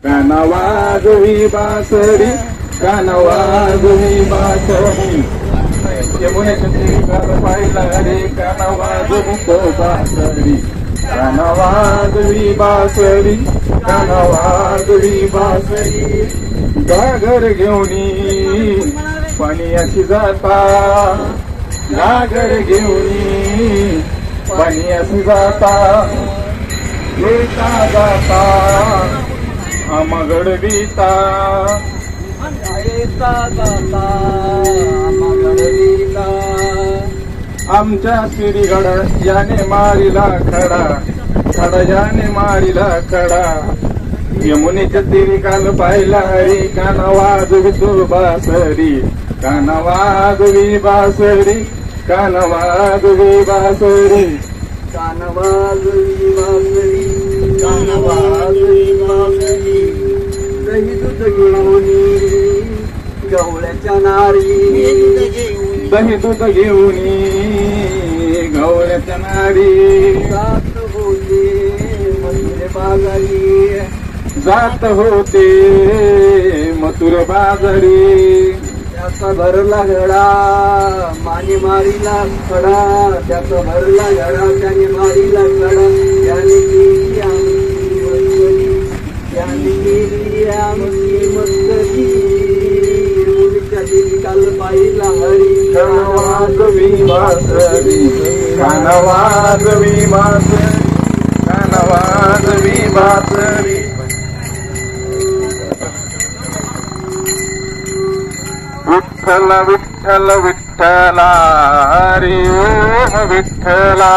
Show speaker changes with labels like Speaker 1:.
Speaker 1: काना वाजवी बासरी, काना वाजवी बासरी, यमुनेच्या तीराला पाहिला रे काना वाजवी तो बासरी, काना वाजवी बासरी, काना वाजवी बासरी, घागर घेऊनी पाण्याची जाता, घागर घेऊनी पाण्याची जाता, येता जाता आमगड बीता, येता जाता आमगड बीता, आमच्या श्रीगड याने मारिला खडा, खडा याने मारिला खडा, यमुनेच्या तीरी काल पाहिला हरी काना वाजवी तो बासरी, काना वाजवी बासरी, काना वाजवी बासरी, काना वाजवी बासरी, काना वाजवी बासरी, दही दूध घेऊनी गवळ्याच्या नारी, दही दूध घेऊनी गवळ्याच्या नारी, जात होते मथुरे बाजारी, जात होते मथुरे बाजारी, त्याचा भरला घडा माने मारीला खडा, त्याचा भरला घडा त्याने मारीला खडा, त्याने केली आमची मस्करी, त्याने केली आमची मस्करी, मुलीच्या दिली काल पाहिला हरी काना वाजवी बासरी, काना वाजवी बासरी, काना वाजवी बासरी, विठ्ठल विठ्ठल विठ्ठला रे ओम विठ्ठला,